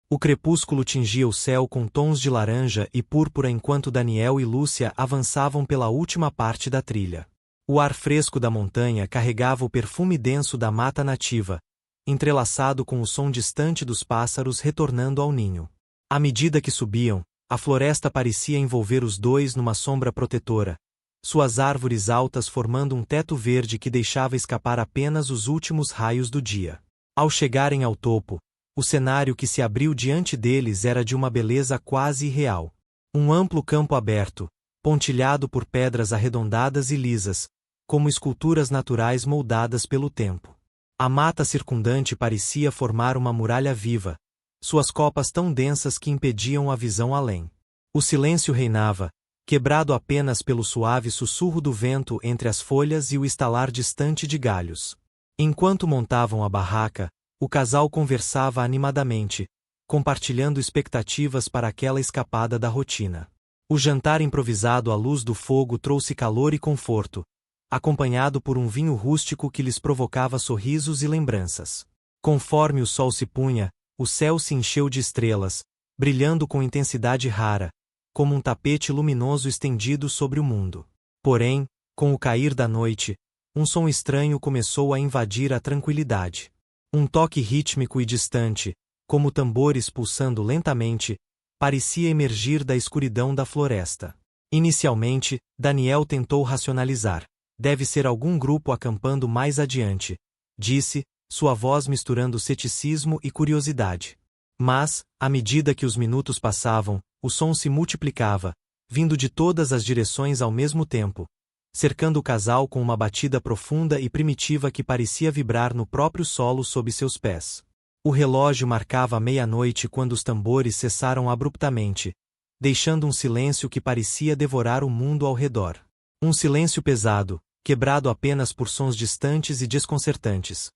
O crepúsculo tingia o céu com tons de laranja e púrpura enquanto Daniel e Lúcia avançavam pela última parte da trilha. O ar fresco da montanha carregava o perfume denso da mata nativa, entrelaçado com o som distante dos pássaros retornando ao ninho. À medida que subiam, a floresta parecia envolver os dois numa sombra protetora, suas árvores altas formando um teto verde que deixava escapar apenas os últimos raios do dia. Ao chegarem ao topo, o cenário que se abriu diante deles era de uma beleza quase irreal. Um amplo campo aberto, pontilhado por pedras arredondadas e lisas, como esculturas naturais moldadas pelo tempo. A mata circundante parecia formar uma muralha viva, suas copas tão densas que impediam a visão além. O silêncio reinava, quebrado apenas pelo suave sussurro do vento entre as folhas e o estalar distante de galhos. Enquanto montavam a barraca, o casal conversava animadamente, compartilhando expectativas para aquela escapada da rotina. O jantar improvisado à luz do fogo trouxe calor e conforto, acompanhado por um vinho rústico que lhes provocava sorrisos e lembranças. Conforme o sol se punha, o céu se encheu de estrelas, brilhando com intensidade rara, como um tapete luminoso estendido sobre o mundo. Porém, com o cair da noite, um som estranho começou a invadir a tranquilidade. Um toque rítmico e distante, como tambores pulsando lentamente, parecia emergir da escuridão da floresta. Inicialmente, Daniel tentou racionalizar. Deve ser algum grupo acampando mais adiante, disse, sua voz misturando ceticismo e curiosidade. Mas, à medida que os minutos passavam, o som se multiplicava, vindo de todas as direções ao mesmo tempo, cercando o casal com uma batida profunda e primitiva que parecia vibrar no próprio solo sob seus pés. O relógio marcava a meia-noite quando os tambores cessaram abruptamente, deixando um silêncio que parecia devorar o mundo ao redor. Um silêncio pesado, quebrado apenas por sons distantes e desconcertantes.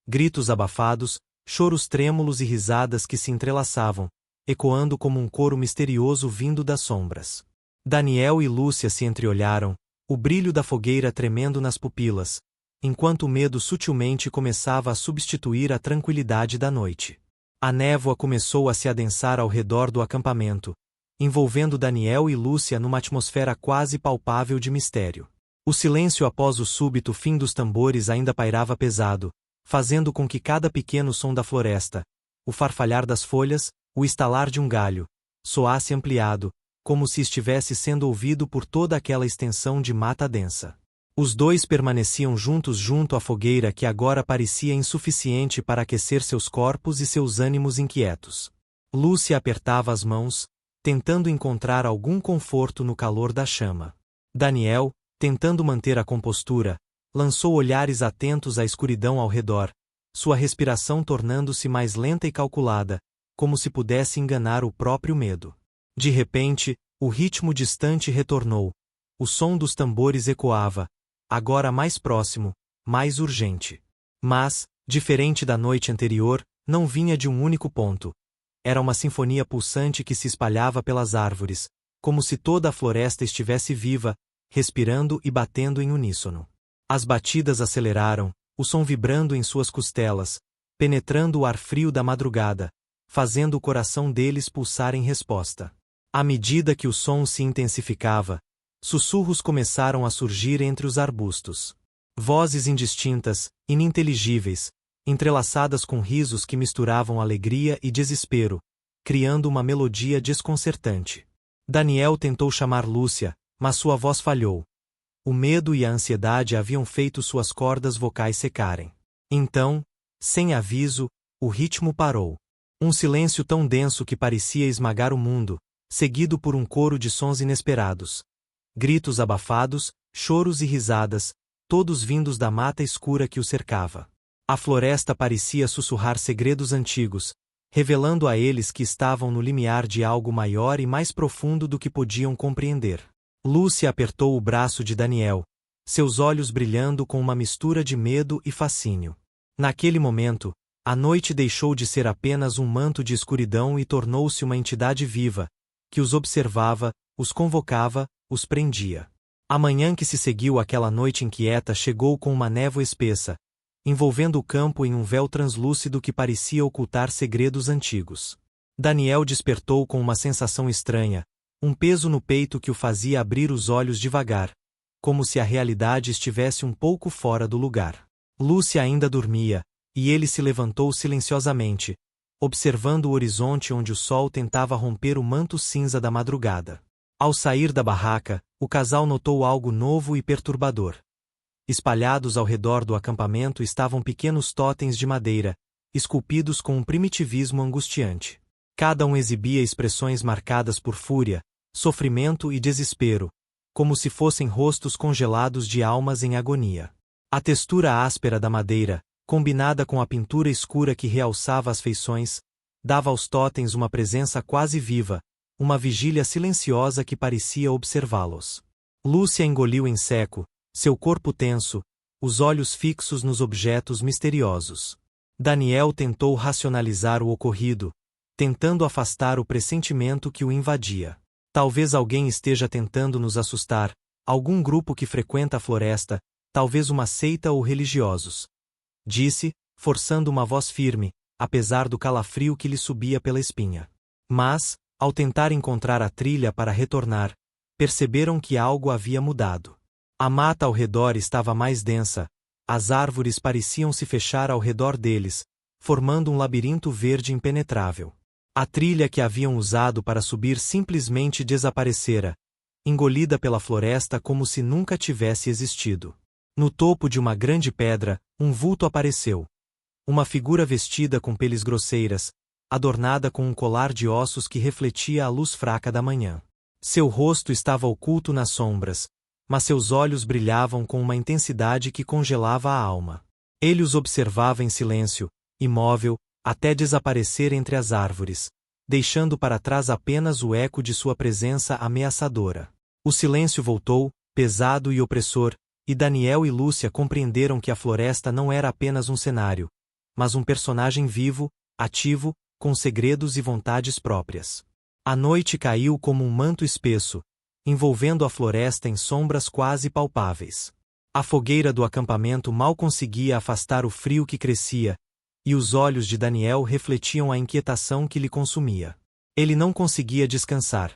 Gritos abafados, choros trêmulos e risadas que se entrelaçavam, ecoando como um coro misterioso vindo das sombras. Daniel e Lúcia se entreolharam, o brilho da fogueira tremendo nas pupilas, enquanto o medo sutilmente começava a substituir a tranquilidade da noite. A névoa começou a se adensar ao redor do acampamento, envolvendo Daniel e Lúcia numa atmosfera quase palpável de mistério. O silêncio após o súbito fim dos tambores ainda pairava pesado, fazendo com que cada pequeno som da floresta, o farfalhar das folhas, o estalar de um galho, soasse ampliado, como se estivesse sendo ouvido por toda aquela extensão de mata densa. Os dois permaneciam juntos junto à fogueira que agora parecia insuficiente para aquecer seus corpos e seus ânimos inquietos. Lúcia apertava as mãos, tentando encontrar algum conforto no calor da chama. Daniel, tentando manter a compostura, lançou olhares atentos à escuridão ao redor, sua respiração tornando-se mais lenta e calculada, como se pudesse enganar o próprio medo. De repente, o ritmo distante retornou. O som dos tambores ecoava, agora mais próximo, mais urgente. Mas, diferente da noite anterior, não vinha de um único ponto. Era uma sinfonia pulsante que se espalhava pelas árvores, como se toda a floresta estivesse viva, respirando e batendo em uníssono. As batidas aceleraram, o som vibrando em suas costelas, penetrando o ar frio da madrugada, fazendo o coração deles pulsar em resposta. À medida que o som se intensificava, sussurros começaram a surgir entre os arbustos. Vozes indistintas, ininteligíveis, entrelaçadas com risos que misturavam alegria e desespero, criando uma melodia desconcertante. Daniel tentou chamar Lúcia, mas sua voz falhou. O medo e a ansiedade haviam feito suas cordas vocais secarem. Então, sem aviso, o ritmo parou. Um silêncio tão denso que parecia esmagar o mundo, seguido por um coro de sons inesperados. Gritos abafados, choros e risadas, todos vindos da mata escura que o cercava. A floresta parecia sussurrar segredos antigos, revelando a eles que estavam no limiar de algo maior e mais profundo do que podiam compreender. Lúcia apertou o braço de Daniel, seus olhos brilhando com uma mistura de medo e fascínio. Naquele momento, a noite deixou de ser apenas um manto de escuridão e tornou-se uma entidade viva, que os observava, os convocava, os prendia. A manhã que se seguiu àquela noite inquieta chegou com uma névoa espessa, envolvendo o campo em um véu translúcido que parecia ocultar segredos antigos. Daniel despertou com uma sensação estranha, um peso no peito que o fazia abrir os olhos devagar, como se a realidade estivesse um pouco fora do lugar. Lúcia ainda dormia, e ele se levantou silenciosamente, observando o horizonte onde o sol tentava romper o manto cinza da madrugada. Ao sair da barraca, o casal notou algo novo e perturbador. Espalhados ao redor do acampamento estavam pequenos totens de madeira, esculpidos com um primitivismo angustiante. Cada um exibia expressões marcadas por fúria, sofrimento e desespero, como se fossem rostos congelados de almas em agonia. A textura áspera da madeira, combinada com a pintura escura que realçava as feições, dava aos totens uma presença quase viva, uma vigília silenciosa que parecia observá-los. Lúcia engoliu em seco, seu corpo tenso, os olhos fixos nos objetos misteriosos. Daniel tentou racionalizar o ocorrido, tentando afastar o pressentimento que o invadia. Talvez alguém esteja tentando nos assustar, algum grupo que frequenta a floresta, talvez uma seita ou religiosos. Disse, forçando uma voz firme, apesar do calafrio que lhe subia pela espinha. Mas, ao tentar encontrar a trilha para retornar, perceberam que algo havia mudado. A mata ao redor estava mais densa, as árvores pareciam se fechar ao redor deles, formando um labirinto verde impenetrável. A trilha que haviam usado para subir simplesmente desaparecera, engolida pela floresta como se nunca tivesse existido. No topo de uma grande pedra, um vulto apareceu. Uma figura vestida com peles grosseiras, adornada com um colar de ossos que refletia a luz fraca da manhã. Seu rosto estava oculto nas sombras, mas seus olhos brilhavam com uma intensidade que congelava a alma. Ele os observava em silêncio, imóvel, até desaparecer entre as árvores, deixando para trás apenas o eco de sua presença ameaçadora. O silêncio voltou, pesado e opressor, e Daniel e Lúcia compreenderam que a floresta não era apenas um cenário, mas um personagem vivo, ativo, com segredos e vontades próprias. A noite caiu como um manto espesso, envolvendo a floresta em sombras quase palpáveis. A fogueira do acampamento mal conseguia afastar o frio que crescia, e os olhos de Daniel refletiam a inquietação que lhe consumia. Ele não conseguia descansar.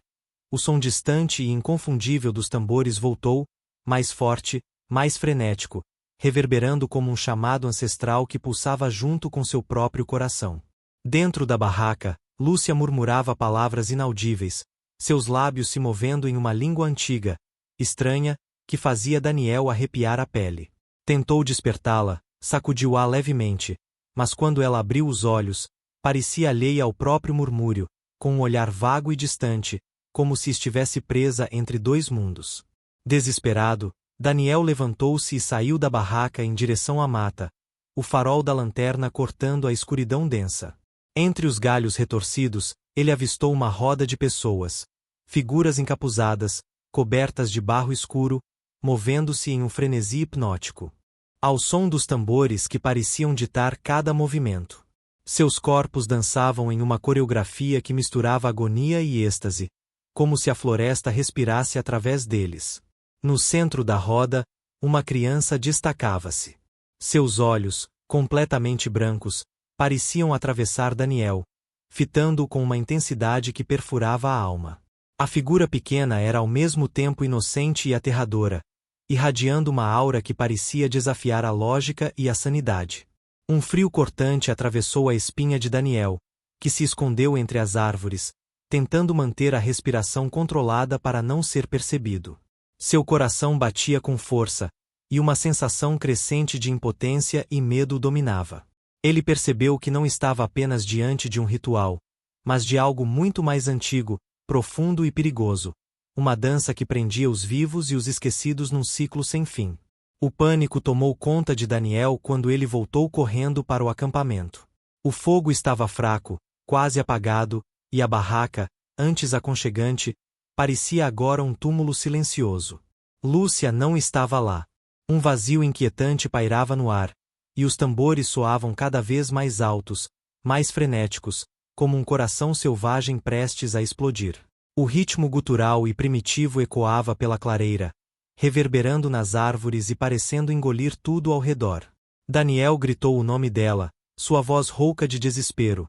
O som distante e inconfundível dos tambores voltou, mais forte, mais frenético, reverberando como um chamado ancestral que pulsava junto com seu próprio coração. Dentro da barraca, Lúcia murmurava palavras inaudíveis, seus lábios se movendo em uma língua antiga, estranha, que fazia Daniel arrepiar a pele. Tentou despertá-la, sacudiu-a levemente, mas quando ela abriu os olhos, parecia alheia ao próprio murmúrio, com um olhar vago e distante, como se estivesse presa entre dois mundos. Desesperado, Daniel levantou-se e saiu da barraca em direção à mata, o farol da lanterna cortando a escuridão densa. Entre os galhos retorcidos, ele avistou uma roda de pessoas, figuras encapuzadas, cobertas de barro escuro, movendo-se em um frenesi hipnótico. Ao som dos tambores que pareciam ditar cada movimento. Seus corpos dançavam em uma coreografia que misturava agonia e êxtase, como se a floresta respirasse através deles. No centro da roda, uma criança destacava-se. Seus olhos, completamente brancos, pareciam atravessar Daniel, fitando-o com uma intensidade que perfurava a alma. A figura pequena era ao mesmo tempo inocente e aterradora, irradiando uma aura que parecia desafiar a lógica e a sanidade. Um frio cortante atravessou a espinha de Daniel, que se escondeu entre as árvores, tentando manter a respiração controlada para não ser percebido. Seu coração batia com força, e uma sensação crescente de impotência e medo o dominava. Ele percebeu que não estava apenas diante de um ritual, mas de algo muito mais antigo, profundo e perigoso, uma dança que prendia os vivos e os esquecidos num ciclo sem fim. O pânico tomou conta de Daniel quando ele voltou correndo para o acampamento. O fogo estava fraco, quase apagado, e a barraca, antes aconchegante, parecia agora um túmulo silencioso. Lúcia não estava lá. Um vazio inquietante pairava no ar, e os tambores soavam cada vez mais altos, mais frenéticos, como um coração selvagem prestes a explodir. O ritmo gutural e primitivo ecoava pela clareira, reverberando nas árvores e parecendo engolir tudo ao redor. Daniel gritou o nome dela, sua voz rouca de desespero,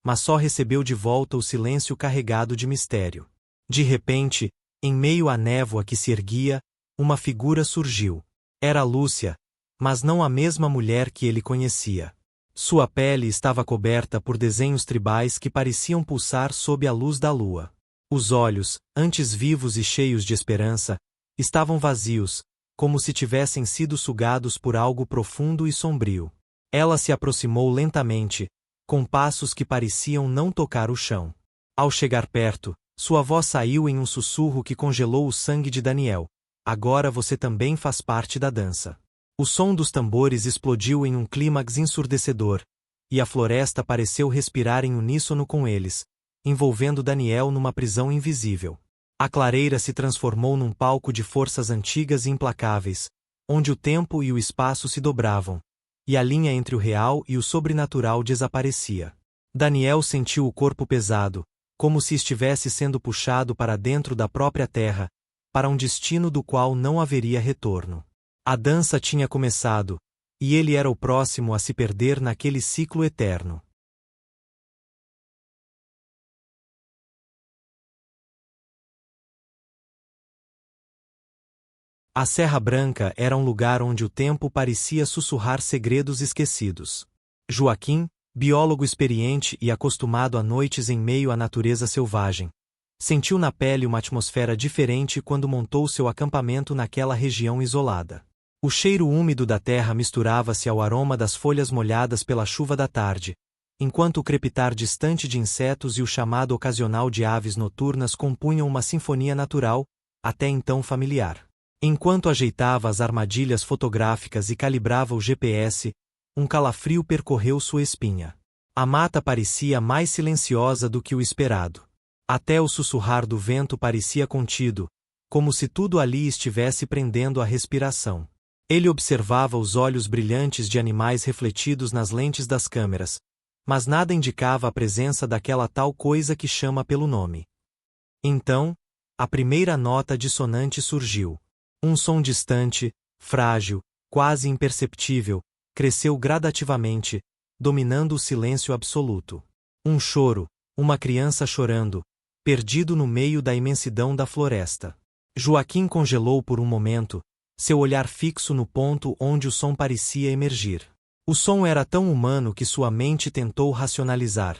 mas só recebeu de volta o silêncio carregado de mistério. De repente, em meio à névoa que se erguia, uma figura surgiu. Era Lúcia, mas não a mesma mulher que ele conhecia. Sua pele estava coberta por desenhos tribais que pareciam pulsar sob a luz da lua. Os olhos, antes vivos e cheios de esperança, estavam vazios, como se tivessem sido sugados por algo profundo e sombrio. Ela se aproximou lentamente, com passos que pareciam não tocar o chão. Ao chegar perto, sua voz saiu em um sussurro que congelou o sangue de Daniel. Agora você também faz parte da dança. O som dos tambores explodiu em um clímax ensurdecedor, e a floresta pareceu respirar em uníssono com eles, envolvendo Daniel numa prisão invisível. A clareira se transformou num palco de forças antigas e implacáveis, onde o tempo e o espaço se dobravam, e a linha entre o real e o sobrenatural desaparecia. Daniel sentiu o corpo pesado, como se estivesse sendo puxado para dentro da própria terra, para um destino do qual não haveria retorno. A dança tinha começado, e ele era o próximo a se perder naquele ciclo eterno. A Serra Branca era um lugar onde o tempo parecia sussurrar segredos esquecidos. Joaquim, biólogo experiente e acostumado a noites em meio à natureza selvagem, sentiu na pele uma atmosfera diferente quando montou seu acampamento naquela região isolada. O cheiro úmido da terra misturava-se ao aroma das folhas molhadas pela chuva da tarde, enquanto o crepitar distante de insetos e o chamado ocasional de aves noturnas compunham uma sinfonia natural, até então familiar. Enquanto ajeitava as armadilhas fotográficas e calibrava o GPS, um calafrio percorreu sua espinha. A mata parecia mais silenciosa do que o esperado. Até o sussurrar do vento parecia contido, como se tudo ali estivesse prendendo a respiração. Ele observava os olhos brilhantes de animais refletidos nas lentes das câmeras, mas nada indicava a presença daquela tal coisa que chama pelo nome. Então, a primeira nota dissonante surgiu. Um som distante, frágil, quase imperceptível, cresceu gradativamente, dominando o silêncio absoluto. Um choro, uma criança chorando, perdido no meio da imensidão da floresta. Joaquim congelou por um momento, seu olhar fixo no ponto onde o som parecia emergir. O som era tão humano que sua mente tentou racionalizar.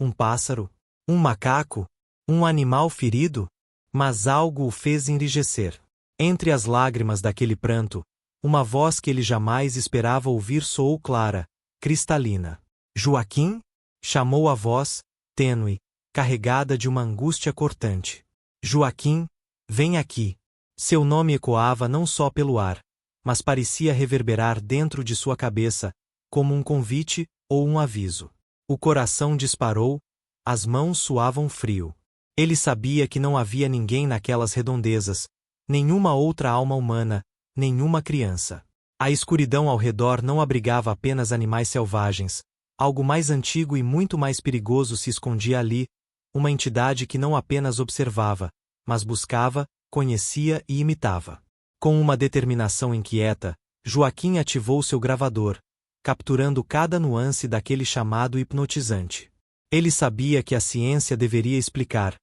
Um pássaro? Um macaco? Um animal ferido? Mas algo o fez enrijecer. Entre as lágrimas daquele pranto, uma voz que ele jamais esperava ouvir soou clara, cristalina. Joaquim? Chamou a voz, tênue, carregada de uma angústia cortante. Joaquim, vem aqui. Seu nome ecoava não só pelo ar, mas parecia reverberar dentro de sua cabeça, como um convite ou um aviso. O coração disparou, as mãos suavam frio. Ele sabia que não havia ninguém naquelas redondezas, nenhuma outra alma humana, nenhuma criança. A escuridão ao redor não abrigava apenas animais selvagens, algo mais antigo e muito mais perigoso se escondia ali, uma entidade que não apenas observava, mas buscava, conhecia e imitava. Com uma determinação inquieta, Joaquim ativou seu gravador, capturando cada nuance daquele chamado hipnotizante. Ele sabia que a ciência deveria explicar,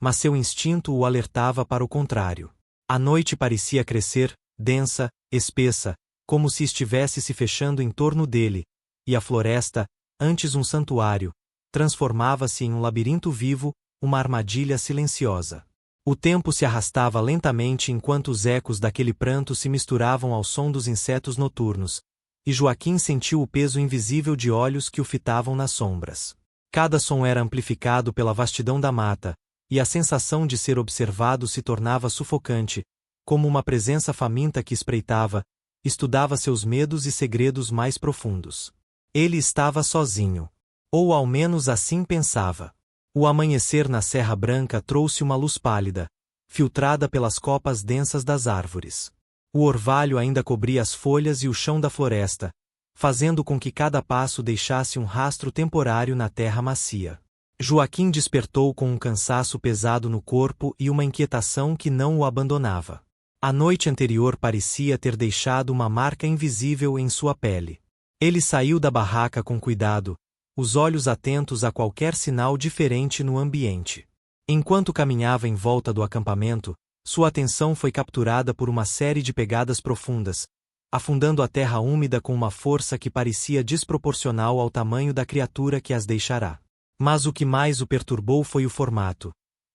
mas seu instinto o alertava para o contrário. A noite parecia crescer, densa, espessa, como se estivesse se fechando em torno dele, e a floresta, antes um santuário, transformava-se em um labirinto vivo, uma armadilha silenciosa. O tempo se arrastava lentamente enquanto os ecos daquele pranto se misturavam ao som dos insetos noturnos, e Joaquim sentiu o peso invisível de olhos que o fitavam nas sombras. Cada som era amplificado pela vastidão da mata, e a sensação de ser observado se tornava sufocante, como uma presença faminta que espreitava, estudava seus medos e segredos mais profundos. Ele estava sozinho. Ou ao menos assim pensava. O amanhecer na Serra Branca trouxe uma luz pálida, filtrada pelas copas densas das árvores. O orvalho ainda cobria as folhas e o chão da floresta, fazendo com que cada passo deixasse um rastro temporário na terra macia. Joaquim despertou com um cansaço pesado no corpo e uma inquietação que não o abandonava. A noite anterior parecia ter deixado uma marca invisível em sua pele. Ele saiu da barraca com cuidado, os olhos atentos a qualquer sinal diferente no ambiente. Enquanto caminhava em volta do acampamento, sua atenção foi capturada por uma série de pegadas profundas, afundando a terra úmida com uma força que parecia desproporcional ao tamanho da criatura que as deixará. Mas o que mais o perturbou foi o formato.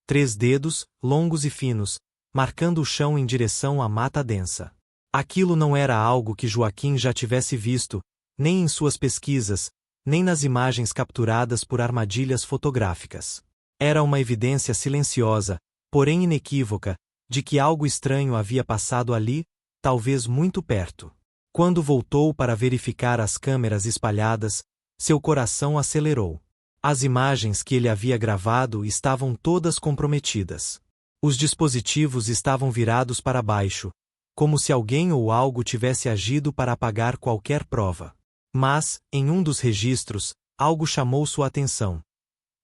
3 dedos, longos e finos, marcando o chão em direção à mata densa. Aquilo não era algo que Joaquim já tivesse visto, nem em suas pesquisas, nem nas imagens capturadas por armadilhas fotográficas. Era uma evidência silenciosa, porém inequívoca, de que algo estranho havia passado ali, talvez muito perto. Quando voltou para verificar as câmeras espalhadas, seu coração acelerou. As imagens que ele havia gravado estavam todas comprometidas. Os dispositivos estavam virados para baixo, como se alguém ou algo tivesse agido para apagar qualquer prova. Mas, em um dos registros, algo chamou sua atenção.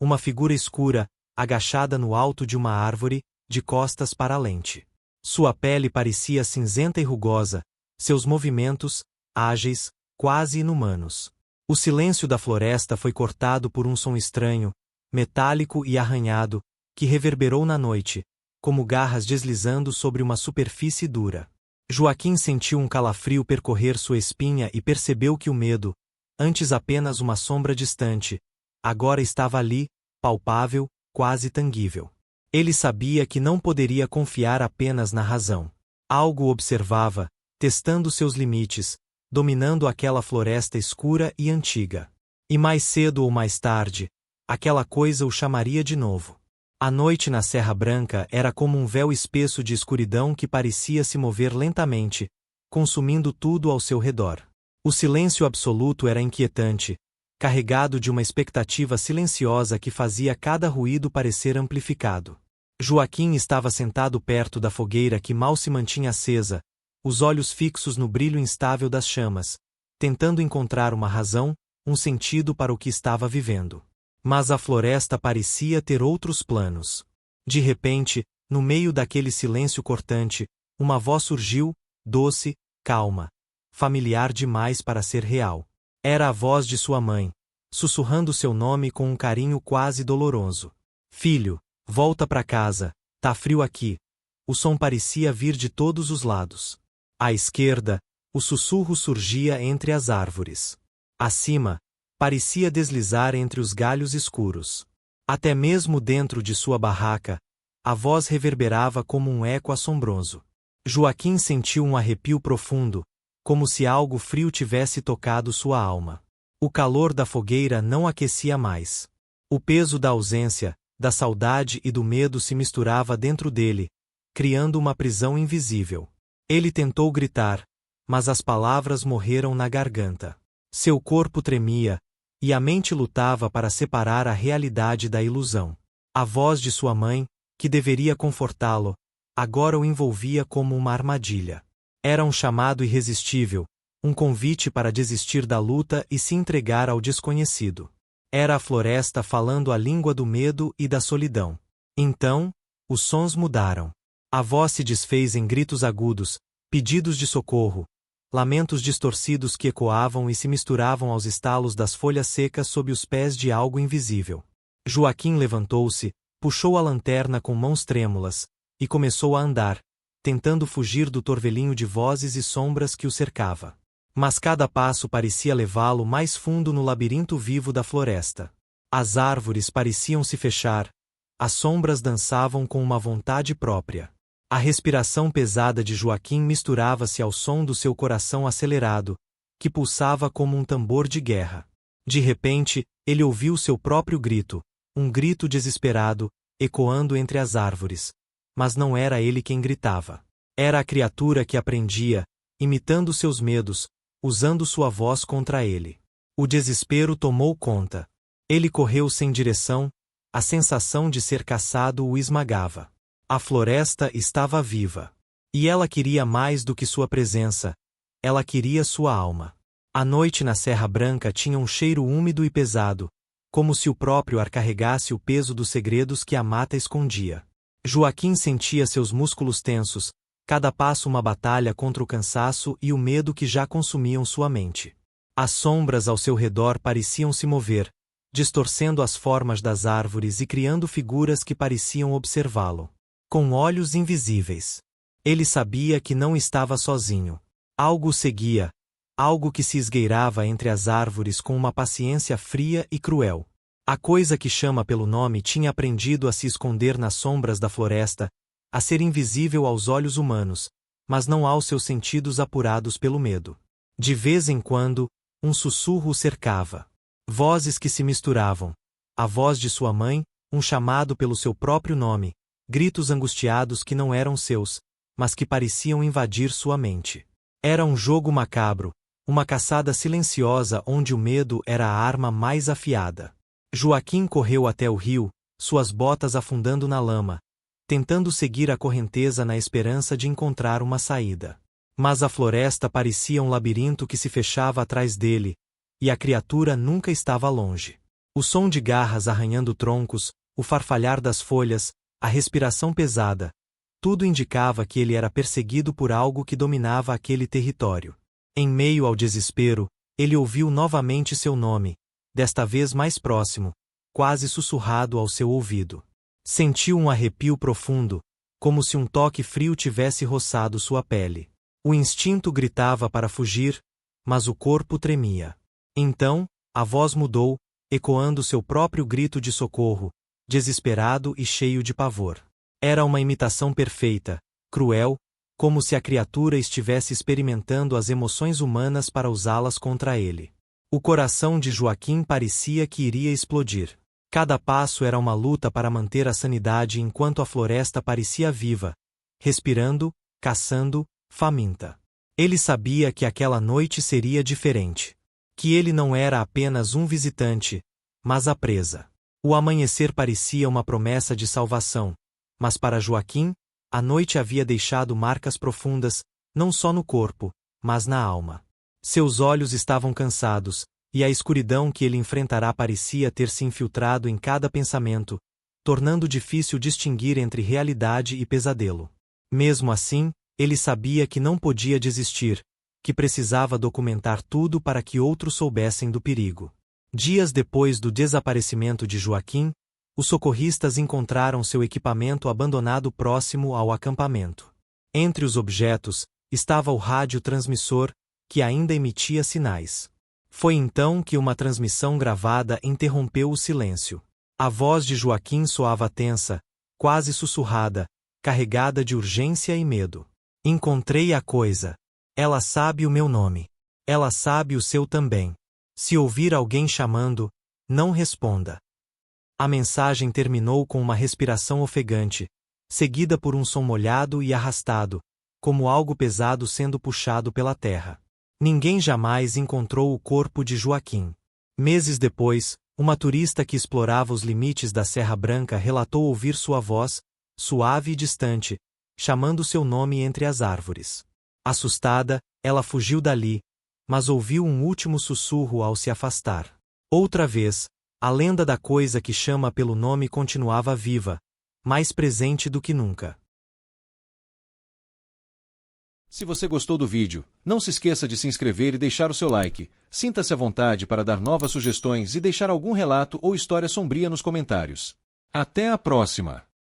Uma figura escura, agachada no alto de uma árvore, de costas para a lente. Sua pele parecia cinzenta e rugosa, seus movimentos, ágeis, quase inumanos. O silêncio da floresta foi cortado por um som estranho, metálico e arranhado, que reverberou na noite, como garras deslizando sobre uma superfície dura. Joaquim sentiu um calafrio percorrer sua espinha e percebeu que o medo, antes apenas uma sombra distante, agora estava ali, palpável, quase tangível. Ele sabia que não poderia confiar apenas na razão. Algo o observava, testando seus limites, dominando aquela floresta escura e antiga. E mais cedo ou mais tarde, aquela coisa o chamaria de novo. A noite na Serra Branca era como um véu espesso de escuridão que parecia se mover lentamente, consumindo tudo ao seu redor. O silêncio absoluto era inquietante, carregado de uma expectativa silenciosa que fazia cada ruído parecer amplificado. Joaquim estava sentado perto da fogueira que mal se mantinha acesa, os olhos fixos no brilho instável das chamas, tentando encontrar uma razão, um sentido para o que estava vivendo. Mas a floresta parecia ter outros planos. De repente, no meio daquele silêncio cortante, uma voz surgiu, doce, calma, familiar demais para ser real. Era a voz de sua mãe, sussurrando seu nome com um carinho quase doloroso. Filho, volta para casa, tá frio aqui. O som parecia vir de todos os lados. À esquerda, o sussurro surgia entre as árvores. Acima, parecia deslizar entre os galhos escuros. Até mesmo dentro de sua barraca, a voz reverberava como um eco assombroso. Joaquim sentiu um arrepio profundo, como se algo frio tivesse tocado sua alma. O calor da fogueira não aquecia mais. O peso da ausência, da saudade e do medo se misturava dentro dele, criando uma prisão invisível. Ele tentou gritar, mas as palavras morreram na garganta. Seu corpo tremia, e a mente lutava para separar a realidade da ilusão. A voz de sua mãe, que deveria confortá-lo, agora o envolvia como uma armadilha. Era um chamado irresistível, um convite para desistir da luta e se entregar ao desconhecido. Era a floresta falando a língua do medo e da solidão. Então, os sons mudaram. A voz se desfez em gritos agudos, pedidos de socorro, lamentos distorcidos que ecoavam e se misturavam aos estalos das folhas secas sob os pés de algo invisível. Joaquim levantou-se, puxou a lanterna com mãos trêmulas, e começou a andar, tentando fugir do torvelinho de vozes e sombras que o cercava. Mas cada passo parecia levá-lo mais fundo no labirinto vivo da floresta. As árvores pareciam se fechar, as sombras dançavam com uma vontade própria. A respiração pesada de Joaquim misturava-se ao som do seu coração acelerado, que pulsava como um tambor de guerra. De repente, ele ouviu seu próprio grito, um grito desesperado, ecoando entre as árvores. Mas não era ele quem gritava. Era a criatura que aprendia, imitando seus medos, usando sua voz contra ele. O desespero tomou conta. Ele correu sem direção, a sensação de ser caçado o esmagava. A floresta estava viva. E ela queria mais do que sua presença. Ela queria sua alma. A noite na Serra Branca tinha um cheiro úmido e pesado, como se o próprio ar carregasse o peso dos segredos que a mata escondia. Joaquim sentia seus músculos tensos, cada passo uma batalha contra o cansaço e o medo que já consumiam sua mente. As sombras ao seu redor pareciam se mover, distorcendo as formas das árvores e criando figuras que pareciam observá-lo. Com olhos invisíveis. Ele sabia que não estava sozinho. Algo o seguia, algo que se esgueirava entre as árvores com uma paciência fria e cruel. A coisa que chama pelo nome tinha aprendido a se esconder nas sombras da floresta, a ser invisível aos olhos humanos, mas não aos seus sentidos apurados pelo medo. De vez em quando, um sussurro o cercava. Vozes que se misturavam. A voz de sua mãe, um chamado pelo seu próprio nome, gritos angustiados que não eram seus, mas que pareciam invadir sua mente. Era um jogo macabro, uma caçada silenciosa onde o medo era a arma mais afiada. Joaquim correu até o rio, suas botas afundando na lama, tentando seguir a correnteza na esperança de encontrar uma saída. Mas a floresta parecia um labirinto que se fechava atrás dele, e a criatura nunca estava longe. O som de garras arranhando troncos, o farfalhar das folhas, a respiração pesada, tudo indicava que ele era perseguido por algo que dominava aquele território. Em meio ao desespero, ele ouviu novamente seu nome, desta vez mais próximo, quase sussurrado ao seu ouvido. Sentiu um arrepio profundo, como se um toque frio tivesse roçado sua pele. O instinto gritava para fugir, mas o corpo tremia. Então, a voz mudou, ecoando seu próprio grito de socorro, desesperado e cheio de pavor. Era uma imitação perfeita, cruel, como se a criatura estivesse experimentando as emoções humanas para usá-las contra ele. O coração de Joaquim parecia que iria explodir. Cada passo era uma luta para manter a sanidade enquanto a floresta parecia viva, respirando, caçando, faminta. Ele sabia que aquela noite seria diferente. Que ele não era apenas um visitante, mas a presa. O amanhecer parecia uma promessa de salvação, mas para Joaquim, a noite havia deixado marcas profundas, não só no corpo, mas na alma. Seus olhos estavam cansados, e a escuridão que ele enfrentará parecia ter se infiltrado em cada pensamento, tornando difícil distinguir entre realidade e pesadelo. Mesmo assim, ele sabia que não podia desistir, que precisava documentar tudo para que outros soubessem do perigo. Dias depois do desaparecimento de Joaquim, os socorristas encontraram seu equipamento abandonado próximo ao acampamento. Entre os objetos, estava o rádio transmissor, que ainda emitia sinais. Foi então que uma transmissão gravada interrompeu o silêncio. A voz de Joaquim soava tensa, quase sussurrada, carregada de urgência e medo. Encontrei a coisa. Ela sabe o meu nome. Ela sabe o seu também. Se ouvir alguém chamando, não responda. A mensagem terminou com uma respiração ofegante, seguida por um som molhado e arrastado, como algo pesado sendo puxado pela terra. Ninguém jamais encontrou o corpo de Joaquim. Meses depois, uma turista que explorava os limites da Serra Branca relatou ouvir sua voz, suave e distante, chamando seu nome entre as árvores. Assustada, ela fugiu dali, mas ouviu um último sussurro ao se afastar. Outra vez, a lenda da coisa que chama pelo nome continuava viva, mais presente do que nunca. Se você gostou do vídeo, não se esqueça de se inscrever e deixar o seu like. Sinta-se à vontade para dar novas sugestões e deixar algum relato ou história sombria nos comentários. Até a próxima!